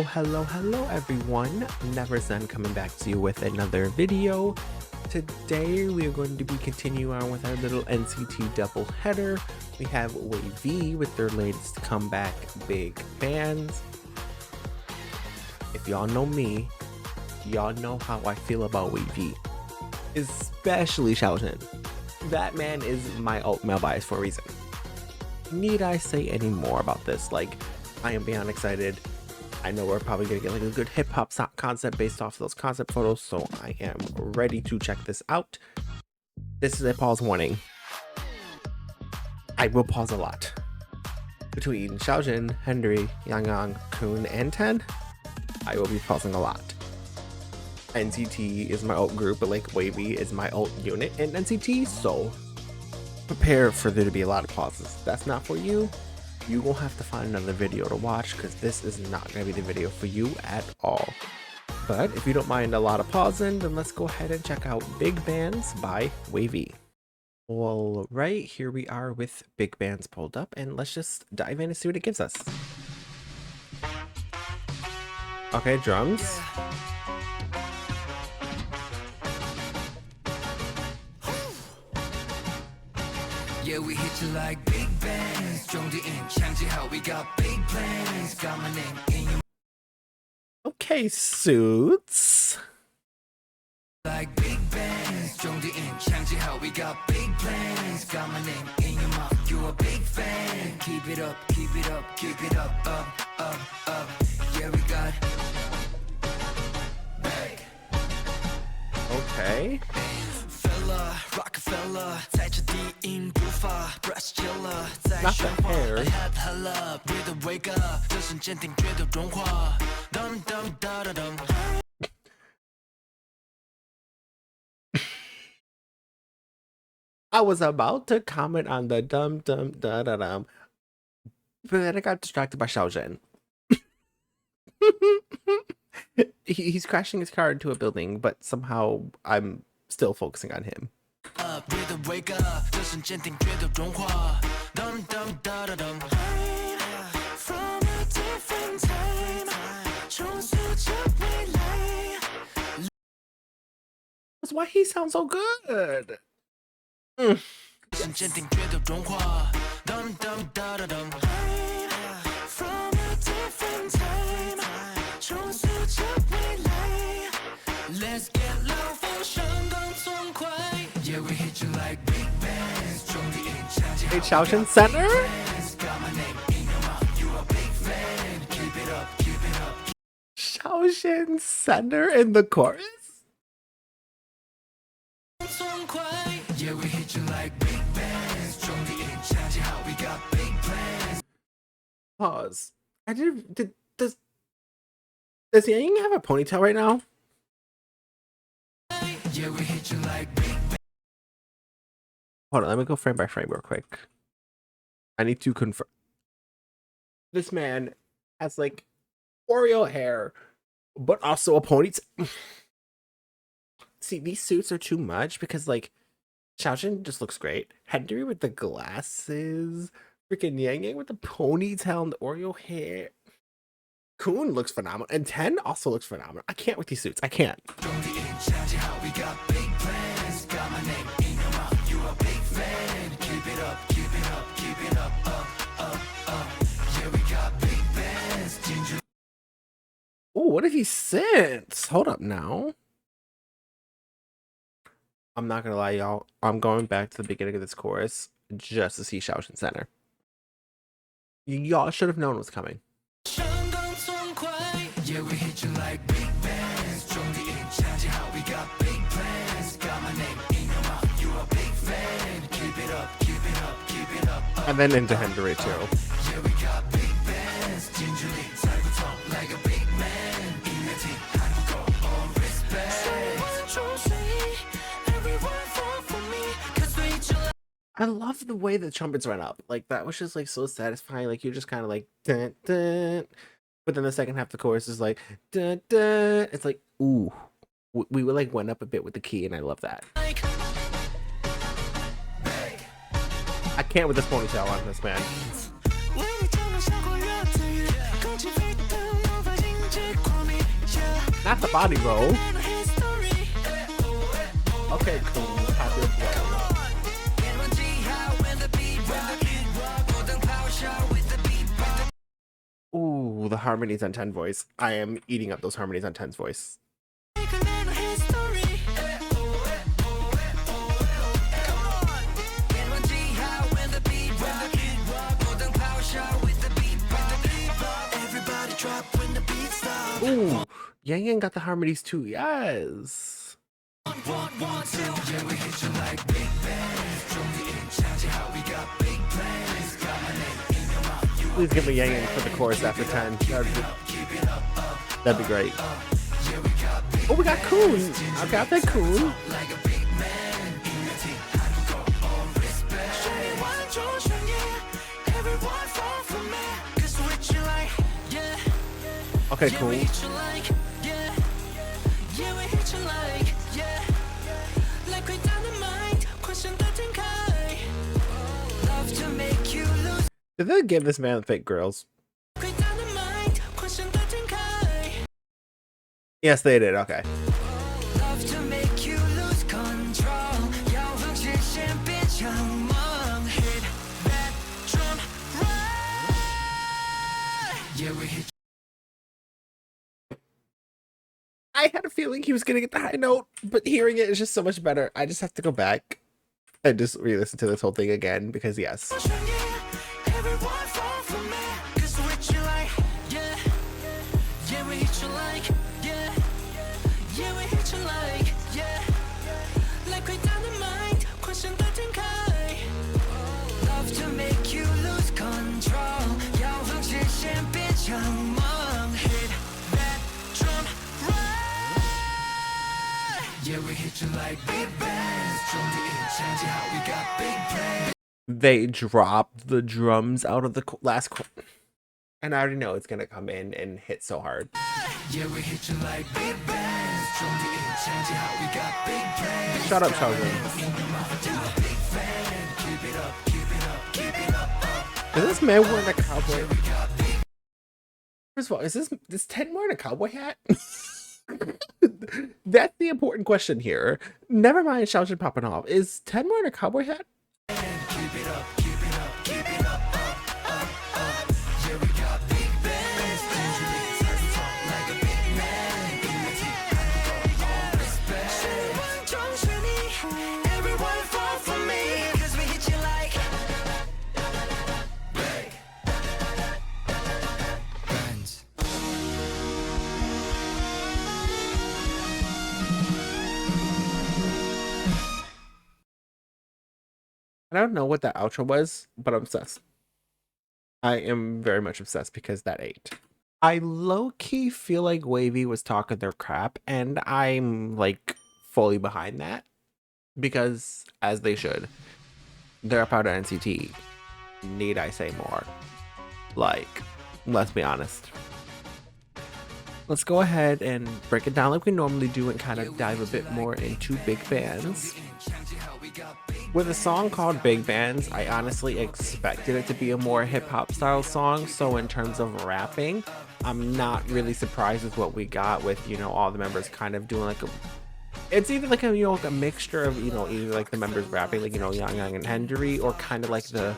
Hello everyone. Never Zen coming back to you with another video. Today we are going to be continuing on with our little NCT double header. We have WayV with their latest comeback, Big Bands. If y'all know me, y'all know how I feel about WayV, especially Xiaojun. That man is my alt male bias for a reason. Need I say any more about this? Like, I am beyond excited. I know we're probably gonna get like a good hip-hop concept based off of those concept photos, so I am ready to check this out. This is a pause warning. I will pause a lot. Between Xiaojun, Henry, Yang, Kun, and Ten, I will be pausing a lot. NCT is my alt group, but like WayV is my alt unit in NCT, so prepare for there to be a lot of pauses. That's not for you. You will have to find another video to watch because this is not going to be the video for you at all. But if you don't mind a lot of pausing, then let's go ahead and check out Big Bands by WayV. All right, here we are with Big Bands pulled up, and let's just dive in and see what it gives us. Okay, drums. Yeah, we hit you like big bands. How we got big plans. Got my name in your Okay, suits. like big bands. How we got big plans. Got my name in your mouth. You a big fan. Keep it up, keep it up, keep it up, up. Yeah, we got big. Okay. Fella, Rockefeller, 在这低音不发 Brush chiller， 在 Not 喧 the 哗 hair. Head hello， Breathe wake up， 这瞬间听觉都融化 Dum dum da da dum。 I was about to comment on the dum dum da da dum, but then I got distracted by Xiaojun. He's crashing his car into a building, but somehow I'm still focusing on him. Breathe wake up， 这瞬间听觉都融化 Dum dum da da dum。 From a different time， 重塑着未来 That's why he sounds so good. 瞬间听觉都融化 Dum dum da da dum。 From a different time， 重塑着未来 Let's get loud 风声更痛快 Yeah we hit you like big bands 重力音响起 Hey, Xiaojun Center? Got my name in your mouth You a big fan Keep it up, keep it up Xiaojun Center in the chorus? 痛快 Yeah we hit you like big bands 重力音响起 How we got big plans Pause. Does Yang have a ponytail right now? Yeah we hit you like big bands Hold on, let me go frame by frame real quick. I need to confirm. This man has like Oreo hair, but also a ponytail. See, these suits are too much because like Xiaojun just looks great. Henry with the glasses, freaking Yang with the ponytail and the Oreo hair. Kun looks phenomenal, and Ten also looks phenomenal. I can't with these suits. I can't. How we got big plans Got my name in your mouth You a big fan Keep it up, keep it up, keep it up, up Yeah we got big bands Ginger Oh, what did he sense? Hold up now. I'm not gonna lie, y'all. I'm going back to the beginning of this chorus just to see Xiaojun Center. Y'all should have known it was coming. 声更痛快 Yeah we hit you like big bands 重力音响起 How we got big plans Got my name in your mouth You a big fan Keep it up, keep it up, keep it up, And then into Henry too. Yeah we got big bands 近距离猜不透 Like a big man 音乐厅还不够 All respect Everyone fall for me Cause we each I love the way the trumpets went up. Like that was just like so satisfying. Like you're just kind of like dun, dun. But then the second half of the chorus is like dun, dun. It's like ooh. We like went up a bit with the key, and I love that. like I can't with this ponytail on this man. 为你降落下过热的雨空气沸腾无法停 Not the body roll. Okay, cool. Popular flow. Ooh, the harmonies on 10 voice. I am eating up those harmonies on 10's voice. Ooh, Yang Yang got the harmonies too. Yes. Please give me Yang Yang for the chorus after 10. That'd be great. Oh, we got Kun. I got that Kun. Okay, cool. Did they give this man fake girls? Yes, they did. Okay. I had a feeling he was gonna get the high note, but hearing it is just so much better. I just have to go back and just re-listen to this whole thing again because yes. They dropped the drums out of the last and I already know it's gonna come in and hit so hard. Shut up, Sheldon. Is this man wearing a cowboy? First of all, is 10 wearing a cowboy hat? That's the important question here. Never mind Sheldon popping off. Is 10 wearing a cowboy hat? I don't know what that outro was, but I'm obsessed. I am very much obsessed because that ate. I low-key feel like WayV was talking their crap, and I'm like fully behind that because as they should. They're up out of NCT. Need I say more? Like, let's be honest. Let's go ahead and break it down like we normally do and kind of dive a bit more into big bands. With a song called Big Bands, I honestly expected it to be a more hip-hop style song, so in terms of rapping, I'm not really surprised with what we got with, you know, all the members kind of doing like a... It's either like a, you know, like a mixture of, you know, either like the members rapping, like, you know, Yang Yang and Henry, or kind of like the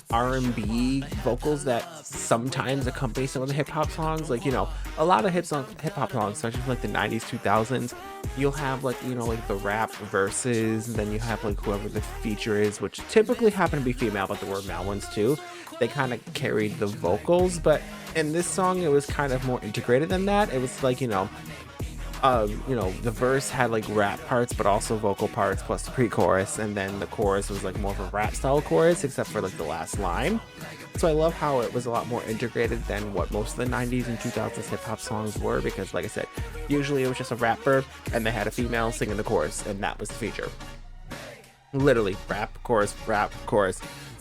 R&B vocals that sometimes accompany some of the hip-hop songs. Like, you know, a lot of hip-hop songs, especially from like the 90s, 2000s, you'll have like, you know, like the rap verses, and then you have like whoever the feature is, which typically happen to be female, but there were male ones too. They kind of carried the vocals, but in this song it was kind of more integrated than that. It was like, you know, the verse had like rap parts but also vocal parts plus the pre-chorus, and then the chorus was like more of a rap style chorus except for like the last line. So I love how it was a lot more integrated than what most of the 90s and 2000s hip-hop songs were, because like I said, usually it was just a rapper and they had a female singing the chorus, and that was the feature. Literally rap, chorus,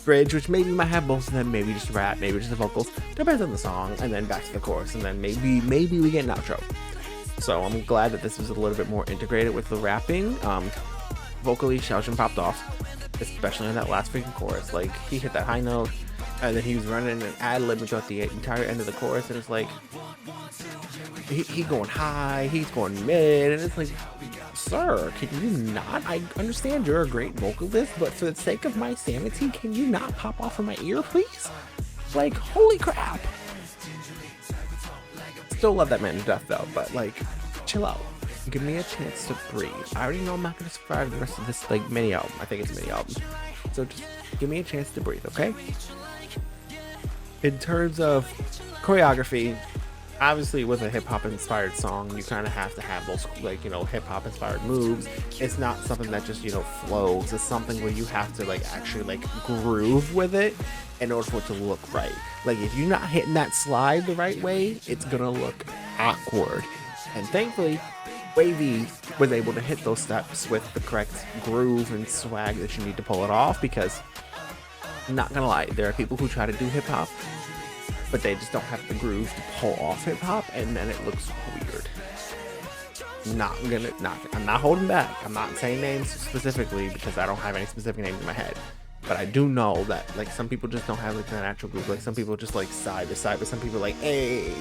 bridge, which maybe might have both of them, maybe just rap, maybe just the vocals, depends on the song, and then back to the chorus, and then maybe we get an outro. So I'm glad that this was a little bit more integrated with the rapping. Vocally, Xiaojun popped off, especially on that last freaking chorus. Like, he hit that high note, and then he was running and ad-libbing throughout the entire end of the chorus, and it's like, he going high, he's going mid, and it's like, sir, can you not? I understand you're a great vocalist, but for the sake of my sanity, can you not pop off of my ear, please? Like, holy crap. Still love that man to death though, but like, chill out. Give me a chance to breathe. I already know I'm not gonna survive the rest of this like mini album. I think it's a mini album. So just give me a chance to breathe, okay? In terms of choreography, obviously with a hip-hop inspired song, you kind of have to have those, like, you know, hip-hop inspired moves. It's not something that just, you know, flows. It's something where you have to like actually like groove with it in order for it to look right. Like, if you're not hitting that slide the right way, it's gonna look awkward. And thankfully, WayV was able to hit those steps with the correct groove and swag that you need to pull it off, because I'm not gonna lie, there are people who try to do hip-hop, but they just don't have the groove to pull off hip-hop, and then it looks weird. I'm not holding back. I'm not saying names specifically because I don't have any specific names in my head. But I do know that like some people just don't have like the natural groove. Like some people just like side to side, but some people like hey,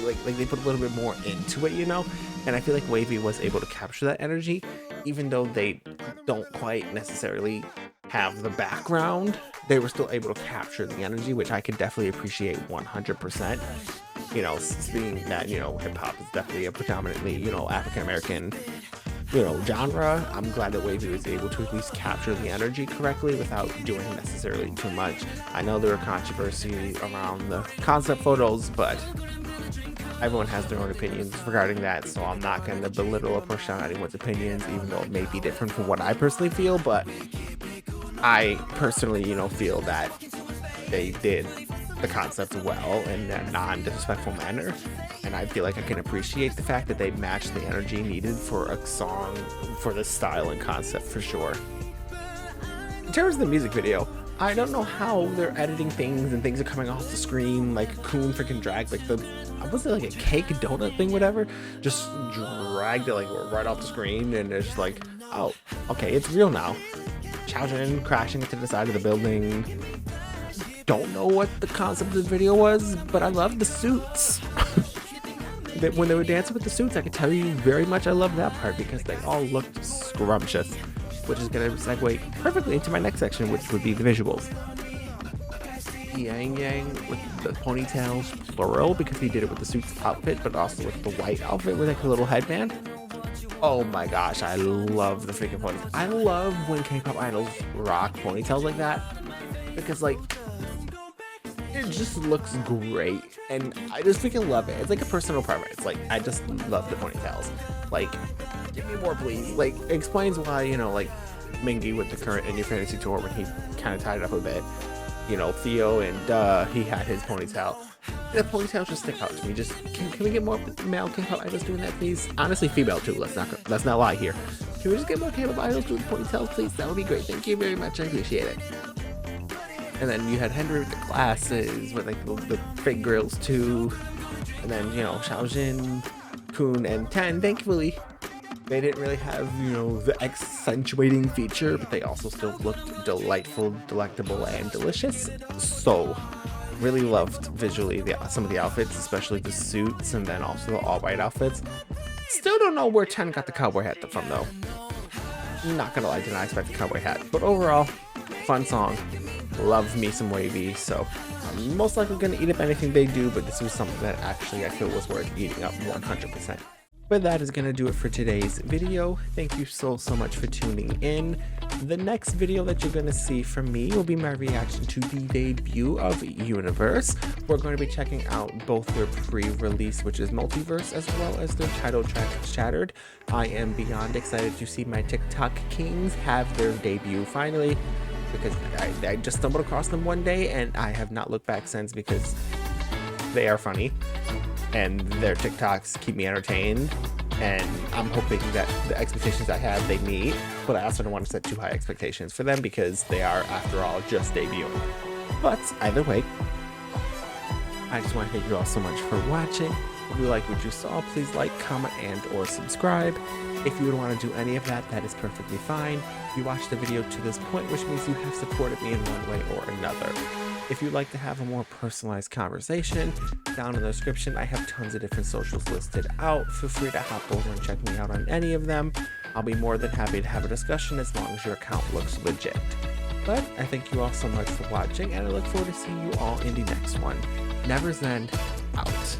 like they put a little bit more into it, you know? And I feel like WayV was able to capture that energy, even though they don't quite necessarily have the background. They were still able to capture the energy, which I could definitely appreciate 100%. You know, being that, you know, hip hop is definitely a predominantly, you know, African American, you know, genre. I'm glad that WayV was able to at least capture the energy correctly without doing necessarily too much. I know there were controversy around the concept photos, but everyone has their own opinions regarding that, so I'm not going to belittle or push down anyone's opinions, even though it may be different from what I personally feel. But I personally, you know, feel that they did the concept well in a non-disrespectful manner, and I feel like I can appreciate the fact that they matched the energy needed for a song for this style and concept for sure. In terms of the music video, I don't know how they're editing things and things are coming off the screen, like Kun freaking dragged like was it like a cake donut thing, whatever, just dragged it like right off the screen, and it's just like, oh, okay, it's real now. Xiaojun crashing into the side of the building. Don't know what the concept of the video was, but I love the suits. When they were dancing with the suits, I could tell you very much I love that part because they all looked scrumptious, which is going to segue perfectly into my next section, which would be the visuals. Yang Yang with the ponytails, plural, because he did it with the suits outfit, but also with the white outfit with like a little headband. Oh my gosh, I love the freaking ponytails. I love when K-pop idols rock ponytails like that, because like, it just looks great, and I just freaking love it. It's like a personal preference. Like, I just love the ponytails. Like, give me more, please. Like, it explains why, you know, like Mingy with the current In Your Fantasy tour, when he kind of tied it up a bit. You know, Theo and he had his ponytail. The ponytails just stick out to me. Just can we get more male K-pop idols doing that, please? Honestly, female too. Let's not lie here. Can we just get more K-pop idols doing ponytails, please? That would be great. Thank you very much. I appreciate it. And then you had Henry with the glasses, with like the fake grills too. And then, you know, Xiaojun, Kun, and Ten. Thankfully, they didn't really have, you know, the accentuating feature, but they also still looked delightful, delectable, and delicious. So, really loved visually some of the outfits, especially the suits, and then also the all-white outfits. Still don't know where Ten got the cowboy hat from, though. Not gonna lie, did not expect the cowboy hat. But overall, fun song. Love me some WayV, so I'm most likely gonna eat up anything they do, but this was something that actually I feel was worth eating up 100%. But that is gonna do it for today's video. Thank you so much for tuning in. The next video that you're gonna see from me will be my reaction to the debut of Universe. We're going to be checking out both their pre-release, which is Multiverse, as well as their title track, Shattered. I am beyond excited to see my TikTok kings have their debut finally, because I just stumbled across them one day and I have not looked back since, because they are funny and their TikToks keep me entertained, and I'm hoping that the expectations I have they meet, but I also don't want to set too high expectations for them because they are, after all, just debuting. But either way, I just want to thank you all so much for watching. If you like what you saw, please like, comment, and or subscribe. If you would want to do any of that, that is perfectly fine. You watched the video to this point, which means you have supported me in one way or another. If you'd like to have a more personalized conversation, down in the description, I have tons of different socials listed out. Feel free to hop over and check me out on any of them. I'll be more than happy to have a discussion as long as your account looks legit. But I thank you all so much for watching, and I look forward to seeing you all in the next one. Never Zen, out.